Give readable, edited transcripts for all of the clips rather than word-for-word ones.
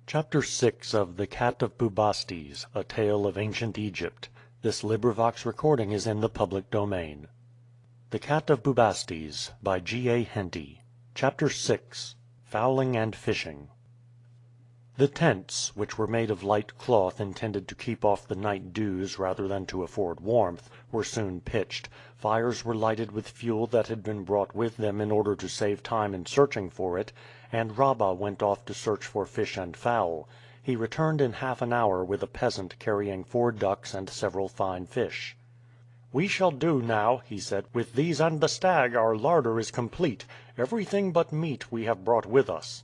Chapter 6 of The Cat of Bubastes, A Tale of Ancient Egypt. This recording is in the public domain. The Cat of Bubastes, by G. A. Henty. Chapter 6. Fowling and Fishing. The tents, which were made of light cloth intended to keep off the night dews rather than to afford warmth, were soon pitched. Fires were lighted with fuel that had been brought with them in order to save time in searching for it, and Rabah went off to search for fish and fowl. He returned in half an hour with a peasant carrying 4 ducks and several fine fish. "We shall do now," he said. "With these and the stag our larder is complete. Everything but meat we have brought with us."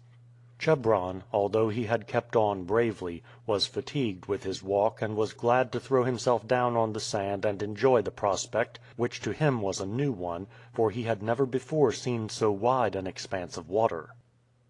Chebron, although he had kept on bravely, was fatigued with his walk and was glad to throw himself down on the sand and enjoy the prospect, which to him was a new one, for he had never before seen so wide an expanse of water.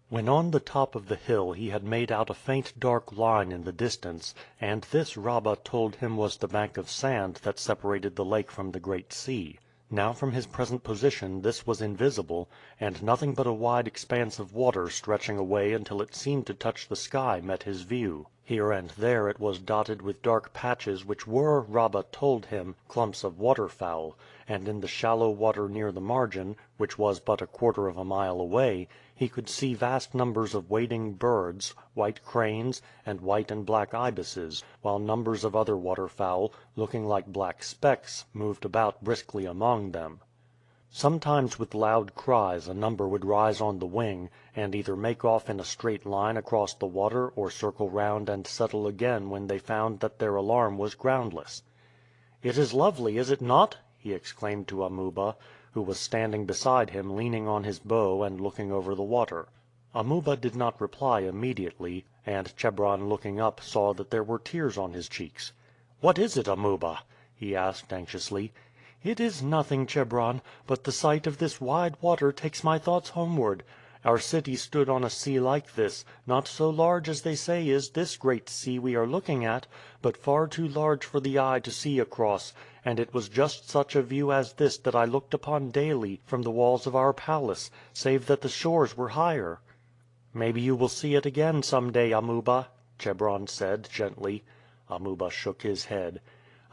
When on the top of the hill he had made out a faint dark line in the distance, and this Rabah told him was the bank of sand that separated the lake from the Great Sea. Now from his present position this was invisible, and nothing but a wide expanse of water stretching away until it seemed to touch the sky met his view. Here and there it was dotted with dark patches which were, Rabah told him, clumps of waterfowl, and in the shallow water near the margin, which was but a quarter of a mile away, he could see vast numbers of wading birds, white cranes, and white and black ibises, while numbers of other waterfowl, looking like black specks, moved about briskly among them. Sometimes with loud cries a number would rise on the wing, and either make off in a straight line across the water or circle round and settle again when they found that their alarm was groundless. "It is lovely, is it not?" he exclaimed to Amuba, who was standing beside him leaning on his bow and looking over the water. Amuba did not reply immediately, and Chebron looking up saw that there were tears on his cheeks. "What is it, Amuba?" he asked anxiously. "It is nothing, Chebron, but the sight of this wide water takes my thoughts homeward. Our city stood on a sea like this, not so large as they say is this great sea we are looking at, but far too large for the eye to see across, and it was just such a view as this that I looked upon daily from the walls of our palace, save that the shores were higher." "Maybe you will see it again some day, Amuba," Chebron said gently. Amuba shook his head.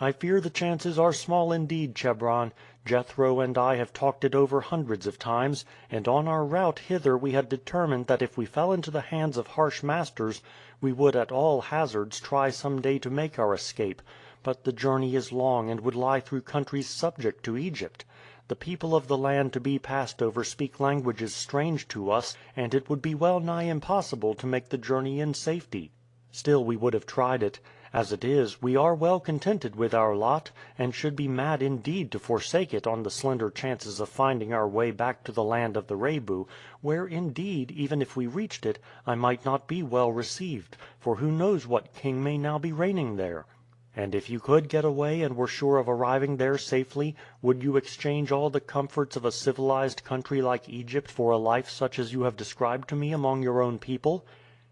"I fear the chances are small indeed, Chebron. Jethro and I have talked it over hundreds of times, and on our route hither we had determined that if we fell into the hands of harsh masters we would at all hazards try some day to make our escape, but the journey is long and would lie through countries subject to Egypt. The people of the land to be passed over speak languages strange to us, and it would be well nigh impossible to make the journey in safety. Still we would have tried it. As it is, we are well contented with our lot, and should be mad indeed to forsake it on the slender chances of finding our way back to the land of the Rebu, where, indeed, even if we reached it, I might not be well received, for who knows what king may now be reigning there." "And if you could get away and were sure of arriving there safely, would you exchange all the comforts of a civilized country like Egypt for a life such as you have described to me among your own people?"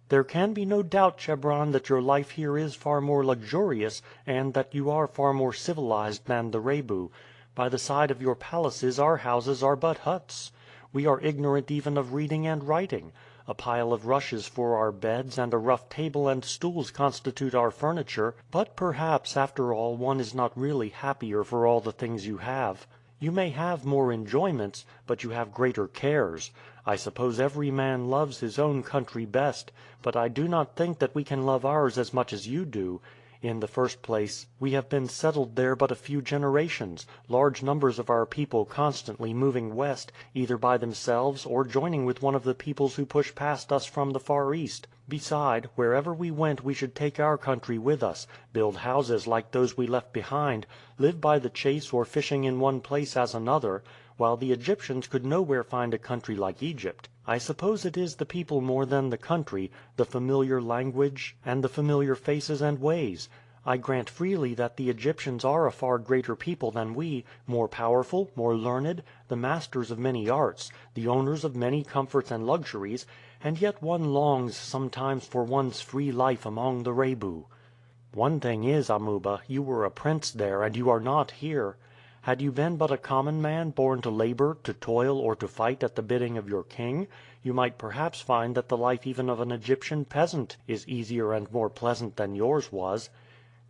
"There can be no doubt, Chebron, that your life here is far more luxurious, and that you are far more civilized than the Rebu. By the side of your palaces our houses are but huts. We are ignorant even of reading and writing. A pile of rushes for our beds and a rough table and stools constitute our furniture, but perhaps after all one is not really happier for all the things you have. You may have more enjoyments, but you have greater cares. I suppose every man loves his own country best, but I do not think that we can love ours as much as you do. In the first place, we have been settled there but a few generations, large numbers of our people constantly moving west, either by themselves or joining with one of the peoples who push past us from the Far East. Beside, wherever we went we should take our country with us, build houses like those we left behind, live by the chase or fishing in one place as another, while the Egyptians could nowhere find a country like Egypt. I suppose it is the people more than the country, the familiar language, and the familiar faces and ways. I grant freely that the Egyptians are a far greater people than we, more powerful, more learned, the masters of many arts, the owners of many comforts and luxuries, and yet one longs sometimes for one's free life among the Rebu. One thing is, Amuba, you were a prince there and you are not here. Had you been but a common man, born to labor, to toil, or to fight at the bidding of your king, you might perhaps find that the life even of an Egyptian peasant is easier and more pleasant than yours was."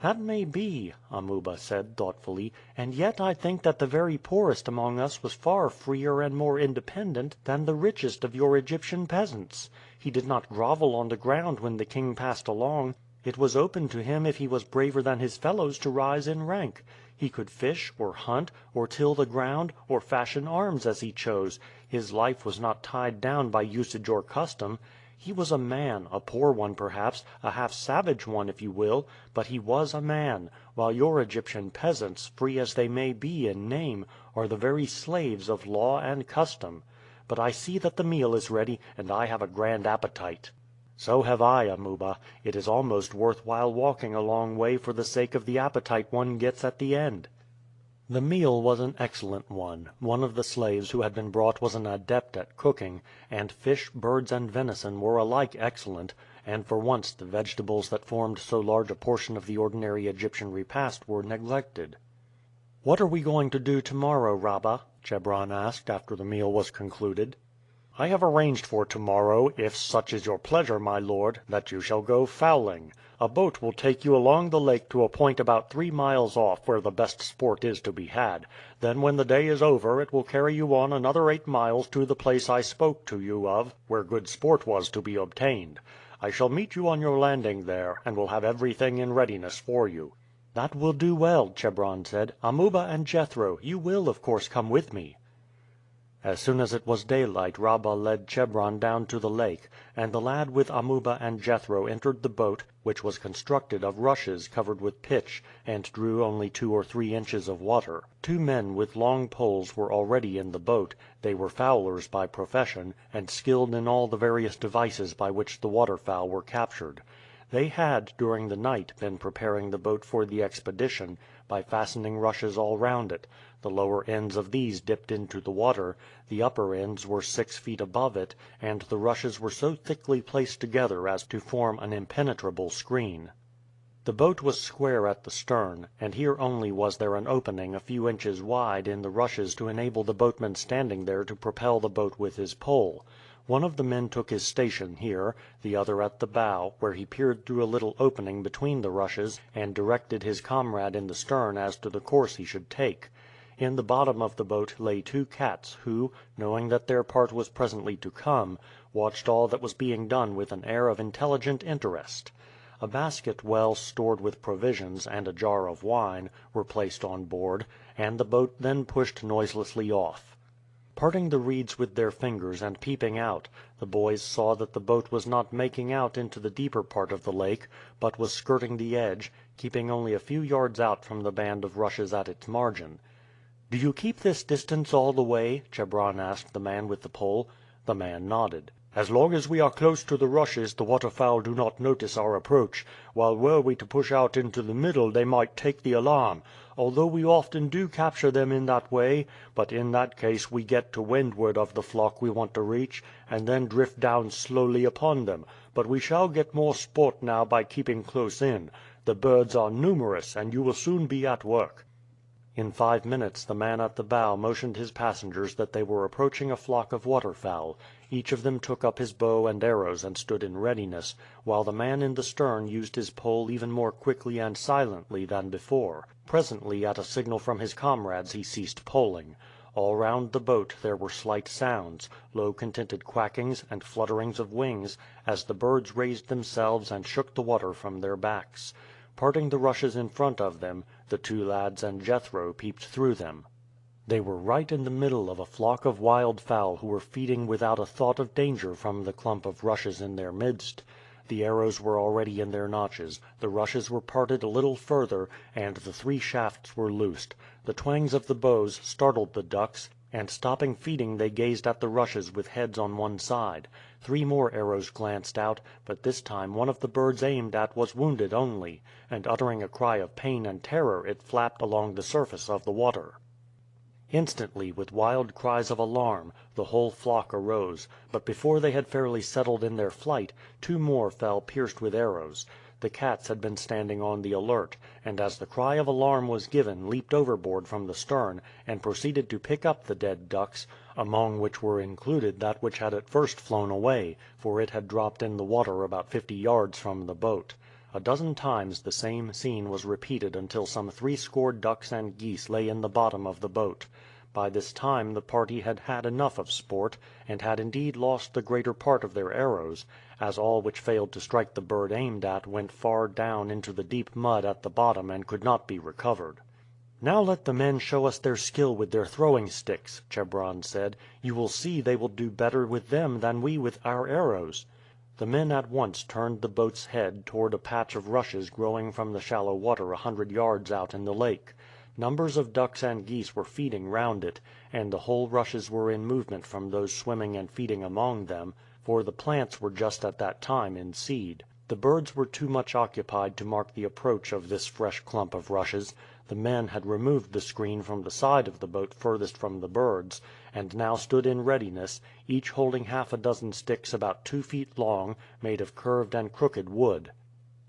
"That may be," Amuba said thoughtfully, "and yet I think that the very poorest among us was far freer and more independent than the richest of your Egyptian peasants. He did not grovel on the ground when the king passed along. It was open to him if he was braver than his fellows to rise in rank. He could fish, or hunt, or till the ground, or fashion arms as he chose. His life was not tied down by usage or custom. He was a man, a poor one perhaps, a half savage one if you will, but he was a man, while your Egyptian peasants, free as they may be in name, are the very slaves of law and custom. But I see that the meal is ready, and I have a grand appetite." "So have I, Amuba. It is almost worth while walking a long way for the sake of the appetite one gets at the end." The meal was an excellent one. One of the slaves who had been brought was an adept at cooking, and fish, birds, and venison were alike excellent, and for once the vegetables that formed so large a portion of the ordinary Egyptian repast were neglected. "What are we going to do tomorrow, Rabah?" Chebron asked after the meal was concluded. "I have arranged for tomorrow, if such is your pleasure, my lord, that you shall go fowling. A boat will take you along the lake to a point about 3 miles off where the best sport is to be had. Then when the day is over it will carry you on another 8 miles to the place I spoke to you of where good sport was to be obtained. I shall meet you on your landing there, and will have everything in readiness for you." "That will do well," Chebron said. "Amuba and Jethro, you will of course come with me." As soon as it was daylight Rabah led Chebron down to the lake, and the lad with Amuba and Jethro entered the boat, which was constructed of rushes covered with pitch and drew only 2 or 3 inches of water. 2 men with long poles were already in the boat. They were fowlers by profession, and skilled in all the various devices by which the waterfowl were captured. They had, during the night, been preparing the boat for the expedition by fastening rushes all round it. The lower ends of these dipped into the water, the upper ends were 6 feet above it, and the rushes were so thickly placed together as to form an impenetrable screen. The boat was square at the stern, and here only was there an opening a few inches wide in the rushes to enable the boatman standing there to propel the boat with his pole. One of the men took his station here, the other at the bow, where he peered through a little opening between the rushes and directed his comrade in the stern as to the course he should take. In the bottom of the boat lay 2 cats who, knowing that their part was presently to come, watched all that was being done with an air of intelligent interest. A basket well stored with provisions and a jar of wine were placed on board, and the boat then pushed noiselessly off. Parting the reeds with their fingers and peeping out, the boys saw that the boat was not making out into the deeper part of the lake, but was skirting the edge, keeping only a few yards out from the band of rushes at its margin. "Do you keep this distance all the way?" Chebron asked the man with the pole. The man nodded. "As long as we are close to the rushes the waterfowl do not notice our approach, while were we to push out into the middle they might take the alarm, although we often do capture them in that way; but in that case we get to windward of the flock we want to reach, and then drift down slowly upon them. But we shall get more sport now by keeping close in. The birds are numerous, and you will soon be at work." In 5 minutes the man at the bow motioned his passengers that they were approaching a flock of waterfowl. Each of them took up his bow and arrows and stood in readiness, while the man in the stern used his pole even more quickly and silently than before. Presently at a signal from his comrades he ceased poling. All round the boat there were slight sounds, low contented quackings and flutterings of wings, as the birds raised themselves and shook the water from their backs. Parting the rushes in front of them, the 2 lads and Jethro peeped through them. They were right in the middle of a flock of wild fowl who were feeding without a thought of danger from the clump of rushes in their midst. The arrows were already in their notches, the rushes were parted a little further, and the 3 shafts were loosed. The twangs of the bows startled the ducks, and stopping feeding they gazed at the rushes with heads on one side. 3 more arrows glanced out, but this time one of the birds aimed at was wounded only, and uttering a cry of pain and terror it flapped along the surface of the water. Instantly, with wild cries of alarm, the whole flock arose, but before they had fairly settled in their flight, 2 more fell pierced with arrows. The cats had been standing on the alert, and as the cry of alarm was given leaped overboard from the stern, and proceeded to pick up the dead ducks, among which were included that which had at first flown away, for it had dropped in the water about 50 yards from the boat. A dozen times the same scene was repeated until some 80 ducks and geese lay in the bottom of the boat. By this time the party had had enough of sport, and had indeed lost the greater part of their arrows, as all which failed to strike the bird aimed at went far down into the deep mud at the bottom and could not be recovered. "Now let the men show us their skill with their throwing sticks," Chebron said. "You will see they will do better with them than we with our arrows." The men at once turned the boat's head toward a patch of rushes growing from the shallow water 100 yards out in the lake. Numbers of ducks and geese were feeding round it, and the whole rushes were in movement from those swimming and feeding among them, for the plants were just at that time in seed. The birds were too much occupied to mark the approach of this fresh clump of rushes. The men had removed the screen from the side of the boat furthest from the birds, and now stood in readiness, each holding half a dozen sticks about 2 feet long, made of curved and crooked wood.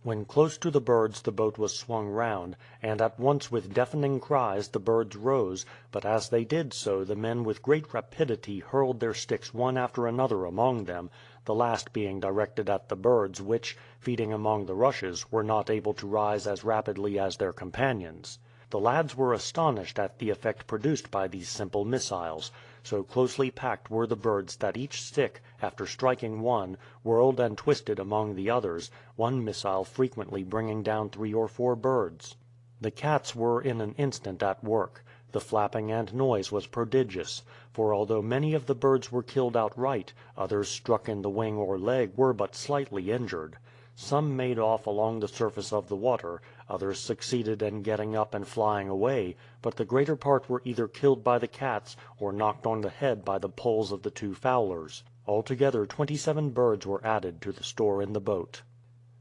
When close to the birds the boat was swung round, and at once with deafening cries the birds rose, but as they did so the men with great rapidity hurled their sticks one after another among them, the last being directed at the birds which, feeding among the rushes, were not able to rise as rapidly as their companions. The lads were astonished at the effect produced by these simple missiles. So closely packed were the birds that each stick, after striking one, whirled and twisted among the others, one missile frequently bringing down 3 or 4 birds. The cats were in an instant at work. The flapping and noise was prodigious, for although many of the birds were killed outright, others struck in the wing or leg were but slightly injured. Some made off along the surface of the water, others succeeded in getting up and flying away, but the greater part were either killed by the cats or knocked on the head by the poles of the 2 fowlers. Altogether 27 birds were added to the store in the boat.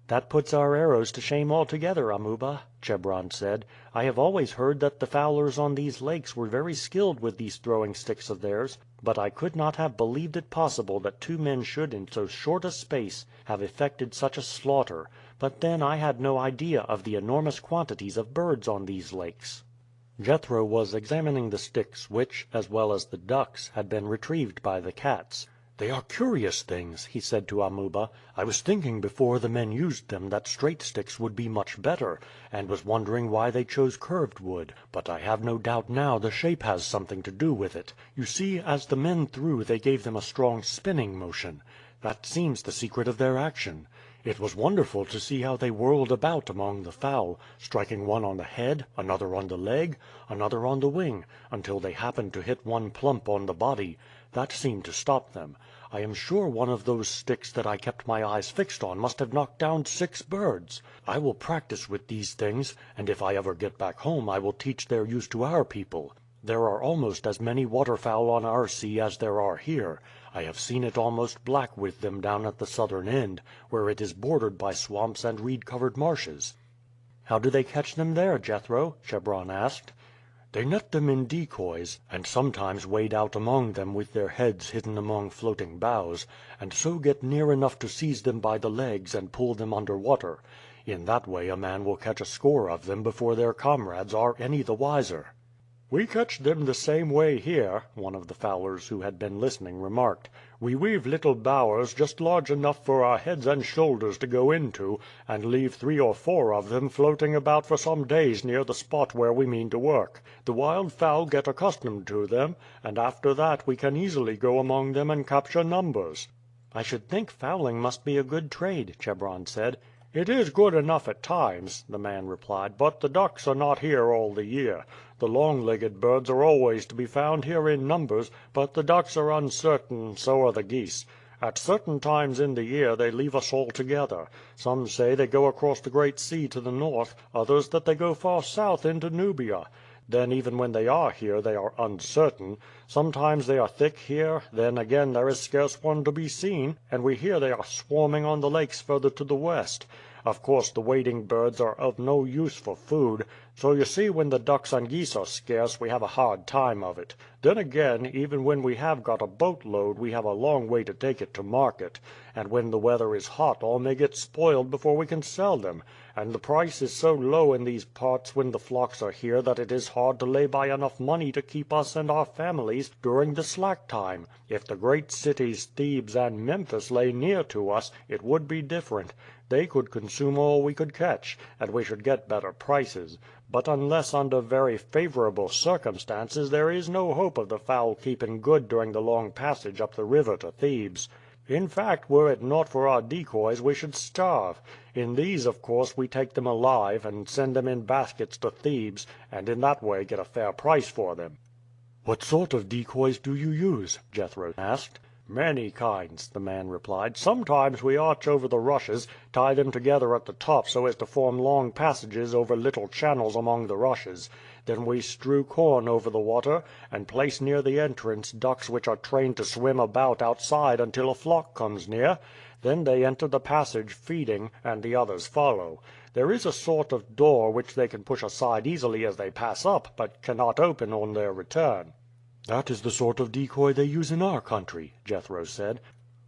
"That puts our arrows to shame altogether, Amuba," Chebron said. "I have always heard that the fowlers on these lakes were very skilled with these throwing sticks of theirs, but I could not have believed it possible that 2 men should in so short a space have effected such a slaughter. But then I had no idea of the enormous quantities of birds on these lakes." Jethro was examining the sticks which, as well as the ducks, had been retrieved by the cats. "They are curious things," he said to Amuba. "I was thinking before the men used them that straight sticks would be much better, and was wondering why they chose curved wood; but I have no doubt now the shape has something to do with it. You see, as the men threw they gave them a strong spinning motion. That seems the secret of their action. It was wonderful to see how they whirled about among the fowl, striking one on the head, another on the leg, another on the wing, until they happened to hit one plump on the body. That seemed to stop them. I am sure one of those sticks that I kept my eyes fixed on must have knocked down 6 birds. I will practice with these things, and if I ever get back home I will teach their use to our people. There are almost as many waterfowl on our sea as there are here. I have seen it almost black with them down at the southern end, where it is bordered by swamps and reed-covered marshes." "How do they catch them there, Jethro?" Chebron asked. "They net them in decoys, and sometimes wade out among them with their heads hidden among floating boughs, and so get near enough to seize them by the legs and pull them under water. In that way a man will catch a score of them before their comrades are any the wiser." "We catch them the same way here," one of the fowlers who had been listening remarked. "We weave little bowers just large enough for our heads and shoulders to go into, and leave 3 or 4 of them floating about for some days near the spot where we mean to work. The wild fowl get accustomed to them, and after that we can easily go among them and capture numbers." "I should think fowling must be a good trade," Chebron said. "It is good enough at times," the man replied, "but the ducks are not here all the year. The long-legged birds are always to be found here in numbers, but the ducks are uncertain, so are the geese. At certain times in the year they leave us altogether. Some say they go across the Great Sea to the north, others that they go far south into Nubia. Then even when they are here they are uncertain. Sometimes they are thick here, then again there is scarce one to be seen, and we hear they are swarming on the lakes further to the west. Of course the wading birds are of no use for food, so you see when the ducks and geese are scarce we have a hard time of it. Then again, even when we have got a boatload we have a long way to take it to market, and when the weather is hot all may get spoiled before we can sell them, and the price is so low in these parts when the flocks are here that it is hard to lay by enough money to keep us and our families during the slack time. If the great cities Thebes and Memphis lay near to us it would be different. They could consume all we could catch, and we should get better prices. But unless under very favourable circumstances there is no hope of the fowl keeping good during the long passage up the river to Thebes. In fact, were it not for our decoys we should starve. In these, of course, we take them alive and send them in baskets to Thebes, and in that way get a fair price for them." "What sort of decoys do you use?" Jethro asked. "Many kinds," the man replied. "Sometimes we arch over the rushes, tie them together at the top so as to form long passages over little channels among the rushes. Then we strew corn over the water, and place near the entrance ducks which are trained to swim about outside until a flock comes near. Then they enter the passage feeding, and the others follow. There is a sort of door which they can push aside easily as they pass up, but cannot open on their return." "That is the sort of decoy they use in our country," Jethro said.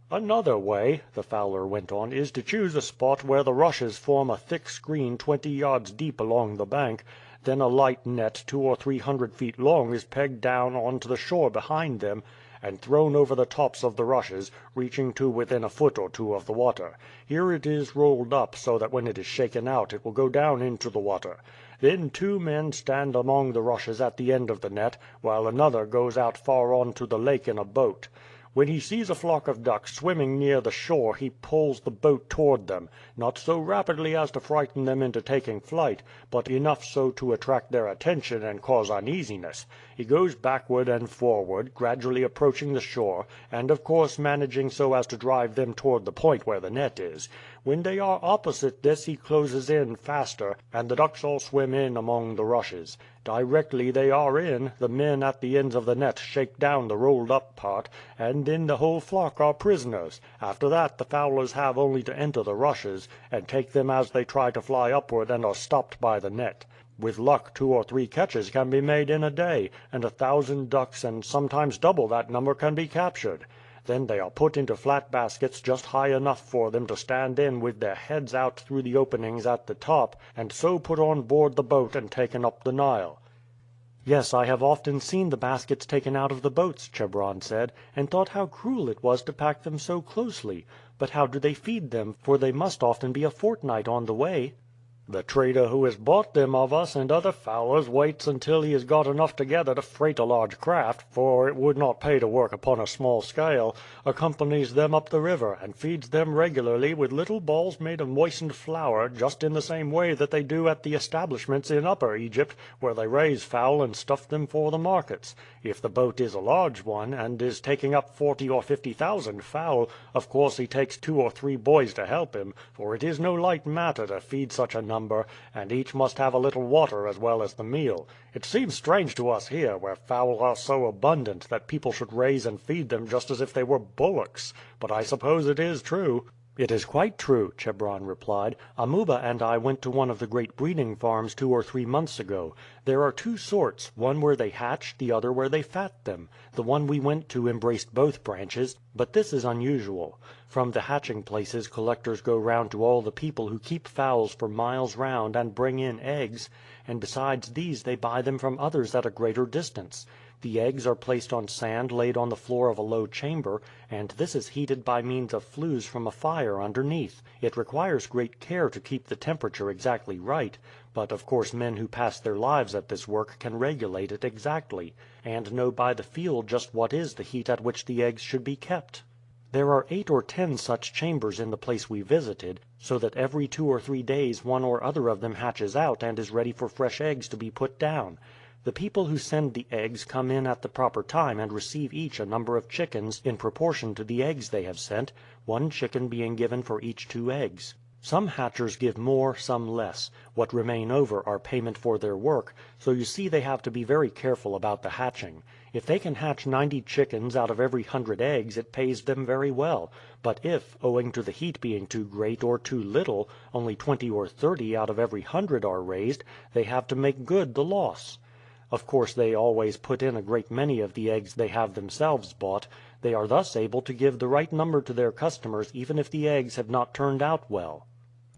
"Another way," the fowler went on, "is to choose a spot where the rushes form a thick screen 20 yards deep along the bank. Then a light net 200 or 300 feet long is pegged down on to the shore behind them, and thrown over the tops of the rushes, reaching to within a foot or two of the water. Here it is rolled up so that when it is shaken out it will go down into the water. Then 2 men stand among the rushes at the end of the net, while another goes out far on to the lake in a boat. When he sees a flock of ducks swimming near the shore he pulls the boat toward them, not so rapidly as to frighten them into taking flight, but enough so to attract their attention and cause uneasiness. He goes backward and forward, gradually approaching the shore, and of course managing so as to drive them toward the point where the net is. When they are opposite this he closes in faster, and the ducks all swim in among the rushes. Directly they are in, the men at the ends of the net shake down the rolled up part, and then the whole flock are prisoners. After that the fowlers have only to enter the rushes, and take them as they try to fly upward and are stopped by the net. With luck 2 or 3 catches can be made in a day, and 1,000 ducks and sometimes double that number can be captured. Then they are put into flat baskets just high enough for them to stand in with their heads out through the openings at the top, and so put on board the boat and taken up the Nile." "Yes, I have often seen the baskets taken out of the boats," Chebron said, "and thought how cruel it was to pack them so closely. But how do they feed them, for they must often be a fortnight on the way?" "The trader who has bought them of us and other fowlers waits until he has got enough together to freight a large craft, for it would not pay to work upon a small scale, accompanies them up the river, and feeds them regularly with little balls made of moistened flour, just in the same way that they do at the establishments in Upper Egypt, where they raise fowl and stuff them for the markets. If the boat is a large one, and is taking up 40 or 50,000 fowl, of course he takes 2 or 3 boys to help him, for it is no light matter to feed such a number, and each must have a little water as well as the meal. It seems strange to us here, where fowl are so abundant, that people should raise and feed them just as if they were bullocks, but I suppose it is true." "It is quite true," Chebron replied. "Amuba and I went to one of the great breeding farms 2 or 3 months ago. There are 2 sorts, one where they hatch, the other where they fat them. The one we went to embraced both branches, but this is unusual. From the hatching places collectors go round to all the people who keep fowls for miles round and bring in eggs, and besides these they buy them from others at a greater distance. The eggs are placed on sand laid on the floor of a low chamber, and this is heated by means of flues from a fire underneath. It requires great care to keep the temperature exactly right, but of course men who pass their lives at this work can regulate it exactly, and know by the feel just what is the heat at which the eggs should be kept. There are 8 or 10 such chambers in the place we visited, so that every 2 or 3 days one or other of them hatches out and is ready for fresh eggs to be put down. The people who send the eggs come in at the proper time and receive each a number of chickens in proportion to the eggs they have sent, 1 chicken being given for each 2 eggs. Some hatchers give more, some less. What remain over are payment for their work, so you see they have to be very careful about the hatching. If they can hatch 90 chickens out of every 100 eggs it pays them very well, but if, owing to the heat being too great or too little, only 20 or 30 out of every 100 are raised, they have to make good the loss. Of course they always put in a great many of the eggs they have themselves bought. They are thus able to give the right number to their customers even if the eggs have not turned out well.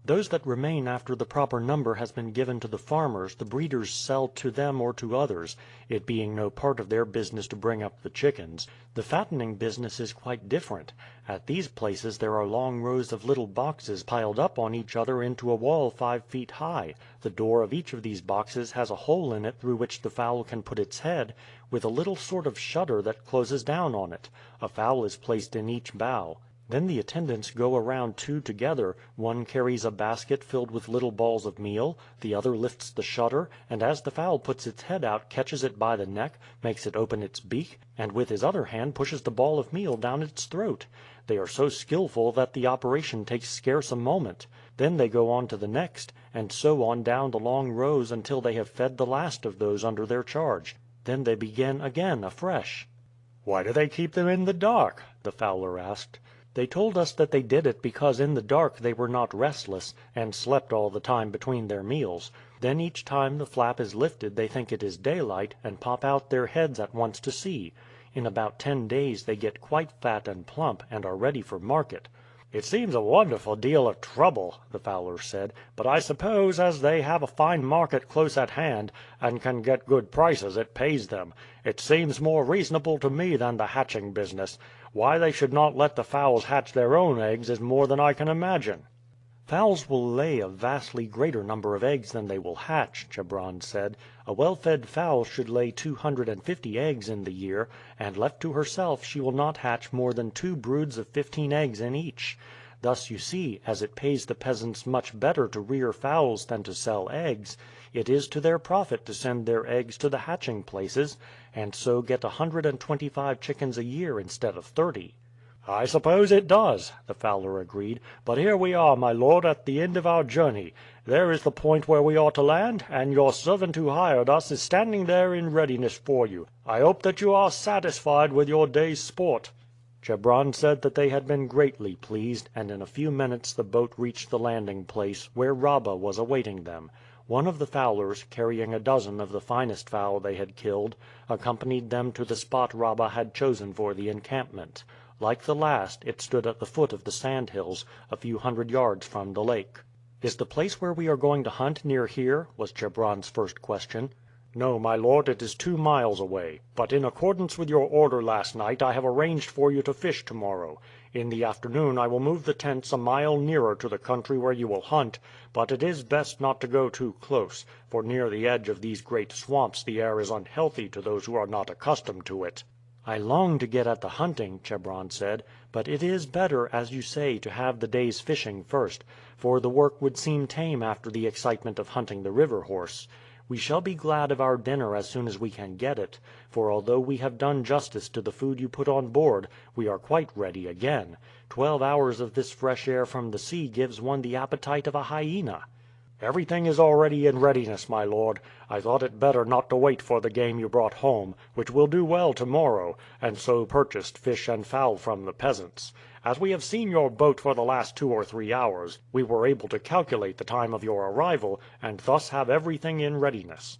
Those that remain after the proper number has been given to the farmers the breeders sell to them or to others, it being no part of their business to bring up the chickens. The fattening business is quite different. At these places there are long rows of little boxes piled up on each other into a wall 5 feet high. The door of each of these boxes has a hole in it through which the fowl can put its head, with a little sort of shutter that closes down on it. A fowl is placed in each bow. Then the attendants go around 2 together, one carries a basket filled with little balls of meal, the other lifts the shutter, and as the fowl puts its head out catches it by the neck, makes it open its beak, and with his other hand pushes the ball of meal down its throat. They are so skillful that the operation takes scarce a moment. Then they go on to the next, and so on down the long rows until they have fed the last of those under their charge. Then they begin again afresh. "Why do they keep them in the dark?" the fowler asked. They told us that they did it because in the dark they were not restless, and slept all the time between their meals. Then each time the flap is lifted they think it is daylight, and pop out their heads at once to see. In about 10 days they get quite fat and plump, and are ready for market. "It seems a wonderful deal of trouble," the fowler said, "but I suppose as they have a fine market close at hand, and can get good prices, it pays them. It seems more reasonable to me than the hatching business. Why they should not let the fowls hatch their own eggs is more than I can imagine." "Fowls will lay a vastly greater number of eggs than they will hatch," Chebron said. "A well-fed fowl should lay 250 eggs in the year, and left to herself she will not hatch more than 2 broods of 15 eggs in each. Thus you see, as it pays the peasants much better to rear fowls than to sell eggs, it is to their profit to send their eggs to the hatching places, and so get 125 chickens a year instead of 30. "I suppose it does," the fowler agreed. "But here we are, my lord, at the end of our journey. There is the point where we are to land, and your servant who hired us is standing there in readiness for you. I hope that you are satisfied with your day's sport." Chebron said that they had been greatly pleased, and in a few minutes the boat reached the landing place, where Rabah was awaiting them. One of the fowlers, carrying a dozen of the finest fowl they had killed, accompanied them to the spot Rabah had chosen for the encampment. Like the last, it stood at the foot of the sandhills, a few hundred yards from the lake. "Is the place where we are going to hunt near here?" was Chebron's first question. "No, my lord, it is 2 miles away. But in accordance with your order last night I have arranged for you to fish tomorrow. In the afternoon I will move the tents a mile nearer to the country where you will hunt, but it is best not to go too close, for near the edge of these great swamps the air is unhealthy to those who are not accustomed to it." "I long to get at the hunting," Chebron said, "but it is better, as you say, to have the day's fishing first, for the work would seem tame after the excitement of hunting the river horse. We shall be glad of our dinner as soon as we can get it, for although we have done justice to the food you put on board, we are quite ready again. 12 hours of this fresh air from the sea gives one the appetite of a hyena." "Everything is already in readiness, my lord. I thought it better not to wait for the game you brought home, which will do well tomorrow, and so purchased fish and fowl from the peasants. As we have seen your boat for the last 2 or 3 hours, we were able to calculate the time of your arrival, and thus have everything in readiness."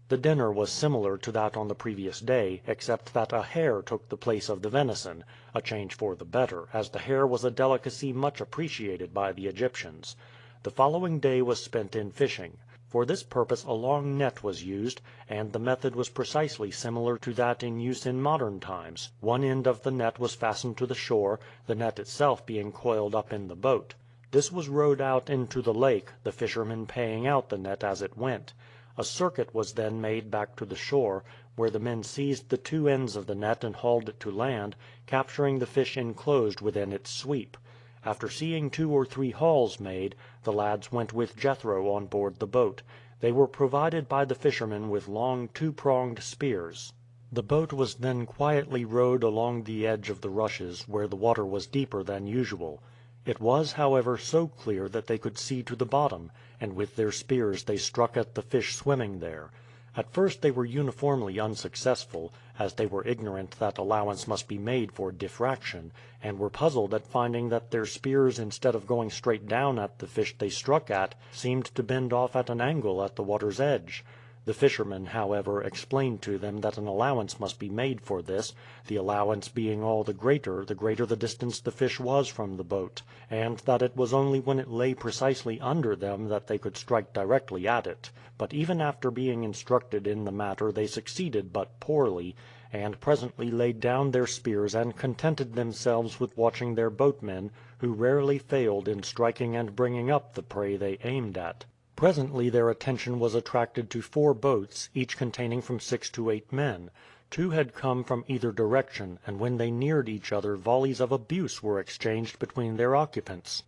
The dinner was similar to that on the previous day, except that a hare took the place of the venison, a change for the better, as the hare was a delicacy much appreciated by the Egyptians. The following day was spent in fishing. For this purpose a long net was used, and the method was precisely similar to that in use in modern times. One end of the net was fastened to the shore, the net itself being coiled up in the boat. This was rowed out into the lake, the fishermen paying out the net as it went. A circuit was then made back to the shore, where the men seized the 2 ends of the net and hauled it to land, capturing the fish enclosed within its sweep. After seeing 2 or 3 hauls made, the lads went with Jethro on board the boat. They were provided by the fishermen with long 2-pronged spears. The boat was then quietly rowed along the edge of the rushes, where the water was deeper than usual. It was, however, so clear that they could see to the bottom, and with their spears they struck at the fish swimming there. At first they were uniformly unsuccessful, as they were ignorant that allowance must be made for diffraction, and were puzzled at finding that their spears, instead of going straight down at the fish they struck at, seemed to bend off at an angle at the water's edge. The fishermen, however, explained to them that an allowance must be made for this, the allowance being all the greater the distance the fish was from the boat, and that it was only when it lay precisely under them that they could strike directly at it. But even after being instructed in the matter they succeeded but poorly, and presently laid down their spears and contented themselves with watching their boatmen, who rarely failed in striking and bringing up the prey they aimed at. Presently their attention was attracted to 4 boats, each containing from 6 to 8 men. 2 had come from either direction, and when they neared each other volleys of abuse were exchanged between their occupants.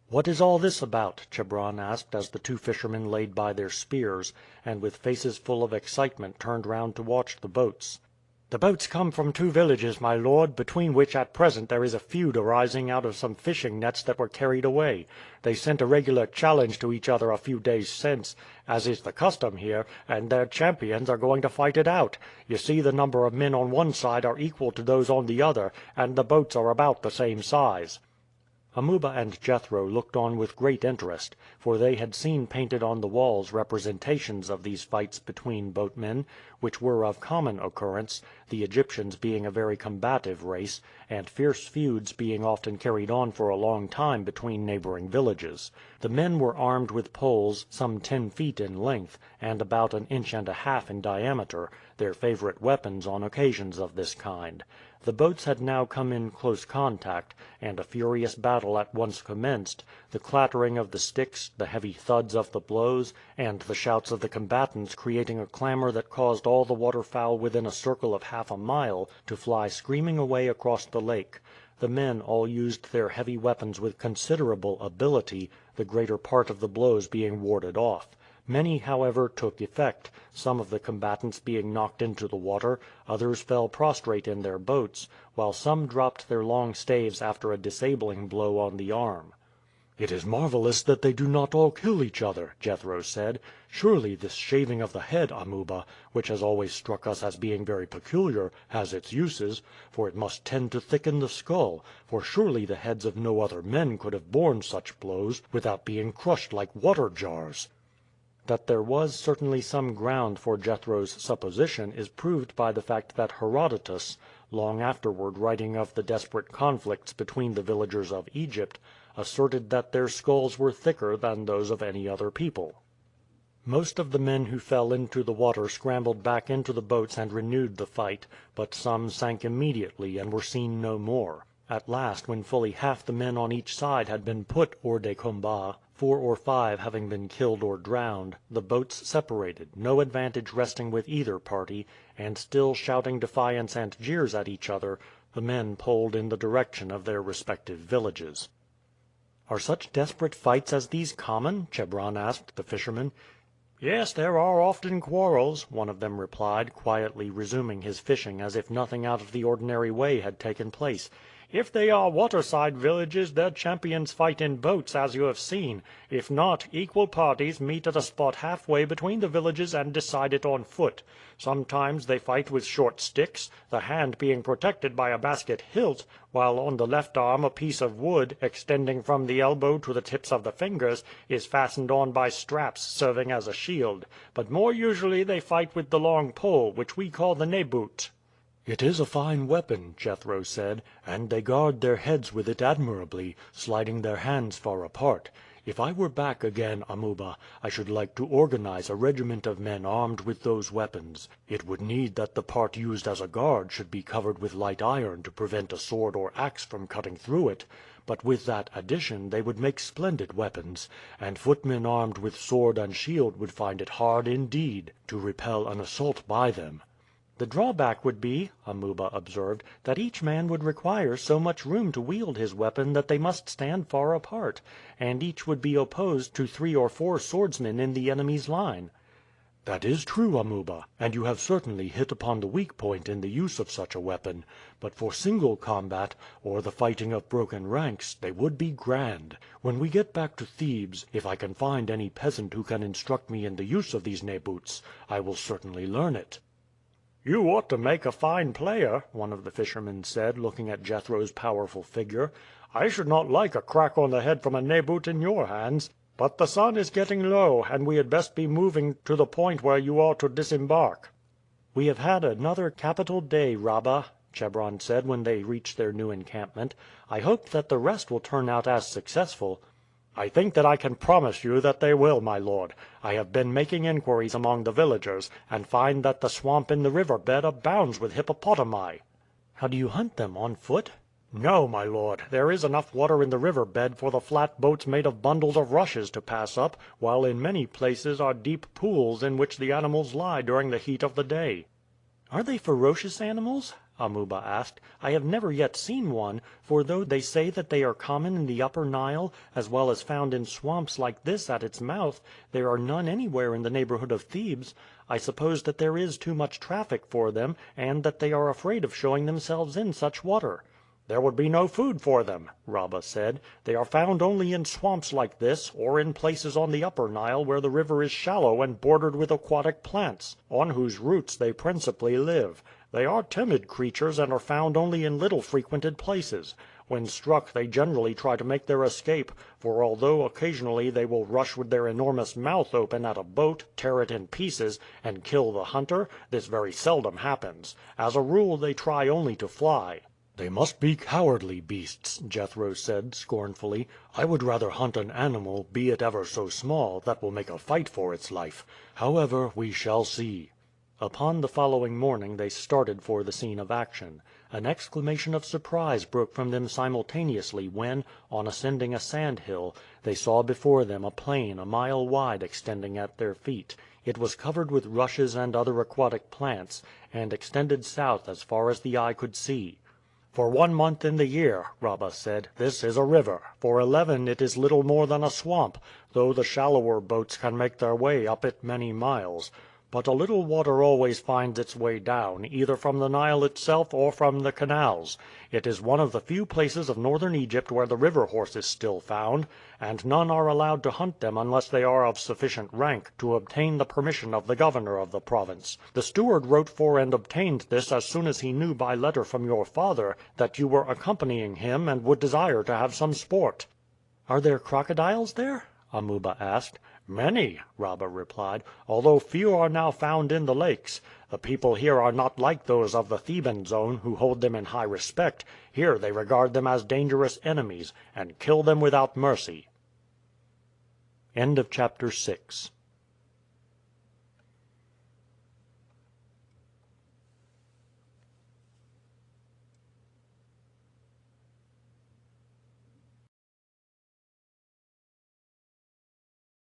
"What is all this about?" Chebron asked as the 2 fishermen laid by their spears, and with faces full of excitement turned round to watch the boats. "The boats come from 2 villages, my lord, between which at present there is a feud arising out of some fishing nets that were carried away. They sent a regular challenge to each other a few days since, as is the custom here, and their champions are going to fight it out. You see the number of men on one side are equal to those on the other, and the boats are about the same size." Amuba and Jethro looked on with great interest, for they had seen painted on the walls representations of these fights between boatmen, which were of common occurrence, the Egyptians being a very combative race, and fierce feuds being often carried on for a long time between neighboring villages. The men were armed with poles, some 10 feet in length, and about an inch and a half in diameter, their favorite weapons on occasions of this kind. The boats had now come in close contact, and a furious battle at once commenced, the clattering of the sticks, the heavy thuds of the blows, and the shouts of the combatants creating a clamor that caused all the waterfowl within a circle of half a mile to fly screaming away across the lake. The men all used their heavy weapons with considerable ability, the greater part of the blows being warded off. Many, however, took effect, some of the combatants being knocked into the water, others fell prostrate in their boats, while some dropped their long staves after a disabling blow on the arm. "It is marvelous that they do not all kill each other," Jethro said. "Surely this shaving of the head, Amuba, which has always struck us as being very peculiar, has its uses, for it must tend to thicken the skull, for surely the heads of no other men could have borne such blows without being crushed like water jars." That there was certainly some ground for Jethro's supposition is proved by the fact that Herodotus, long afterward writing of the desperate conflicts between the villagers of Egypt, asserted that their skulls were thicker than those of any other people. Most of the men who fell into the water scrambled back into the boats and renewed the fight, but some sank immediately and were seen no more. At last, when fully half the men on each side had been put hors de combat, 4 or 5 having been killed or drowned, the boats separated, no advantage resting with either party, and still shouting defiance and jeers at each other, the men poled in the direction of their respective villages. "Are such desperate fights as these common?" Chebron asked the fishermen. "Yes, there are often quarrels," one of them replied, quietly resuming his fishing as if nothing out of the ordinary way had taken place. "If they are waterside villages their champions fight in boats, as you have seen. If not, equal parties meet at a spot halfway between the villages and decide it on foot. Sometimes they fight with short sticks, the hand being protected by a basket hilt, while on the left arm a piece of wood, extending from the elbow to the tips of the fingers, is fastened on by straps serving as a shield. But more usually they fight with the long pole, which we call the neboot." "It is a fine weapon," Jethro said, "and they guard their heads with it admirably, sliding their hands far apart. If I were back again, Amuba, I should like to organize a regiment of men armed with those weapons. It would need that the part used as a guard should be covered with light iron to prevent a sword or axe from cutting through it, but with that addition they would make splendid weapons, and footmen armed with sword and shield would find it hard indeed to repel an assault by them." "The drawback would be," Amuba observed, "that each man would require so much room to wield his weapon that they must stand far apart, and each would be opposed to 3 or 4 swordsmen in the enemy's line." "That is true, Amuba, and you have certainly hit upon the weak point in the use of such a weapon; but for single combat, or the fighting of broken ranks, they would be grand. When we get back to Thebes, if I can find any peasant who can instruct me in the use of these neboots, I will certainly learn it." "You ought to make a fine player," one of the fishermen said, looking at Jethro's powerful figure. "I should not like a crack on the head from a neboot in your hands. But the sun is getting low, and we had best be moving to the point where you are to disembark." "We have had another capital day, Rabah," Chebron said when they reached their new encampment. "I hope that the rest will turn out as successful." "I think that I can promise you that they will, my lord. I have been making inquiries among the villagers, and find that the swamp in the river bed abounds with hippopotami." "How do you hunt them, on foot?" "No, my lord. There is enough water in the river bed for the flat boats made of bundles of rushes to pass up, while in many places are deep pools in which the animals lie during the heat of the day." "Are they ferocious animals?" Amuba asked. "I have never yet seen one, for though they say that they are common in the upper Nile, as well as found in swamps like this at its mouth, there are none anywhere in the neighborhood of Thebes. I suppose that there is too much traffic for them, and that they are afraid of showing themselves in such water." "There would be no food for them," Rabah said. "They are found only in swamps like this, or in places on the upper Nile where the river is shallow and bordered with aquatic plants, on whose roots they principally live. They are timid creatures and are found only in little frequented places. When struck they generally try to make their escape, for although occasionally they will rush with their enormous mouth open at a boat, tear it in pieces, and kill the hunter, this very seldom happens. As a rule they try only to fly." "They must be cowardly beasts," Jethro said scornfully. "I would rather hunt an animal, be it ever so small, that will make a fight for its life. However, we shall see." Upon the following morning they started for the scene of action. An exclamation of surprise broke from them simultaneously when, on ascending a sand hill, they saw before them a plain a mile wide extending at their feet. It was covered with rushes and other aquatic plants, and extended south as far as the eye could see. "For 1 month in the year," Rabah said, "this is a river. For 11 it is little more than a swamp, though the shallower boats can make their way up it many miles. But a little water always finds its way down, either from the Nile itself or from the canals. It is one of the few places of northern Egypt where the river horse is still found, and none are allowed to hunt them unless they are of sufficient rank to obtain the permission of the governor of the province. The steward wrote for and obtained this as soon as he knew by letter from your father that you were accompanying him and would desire to have some sport." "Are there crocodiles there?" Amuba asked. "Many," Rabah replied, "although few are now found in the lakes. The people here are not like those of the Theban zone, who hold them in high respect. Here they regard them as dangerous enemies, and kill them without mercy." Chapter 7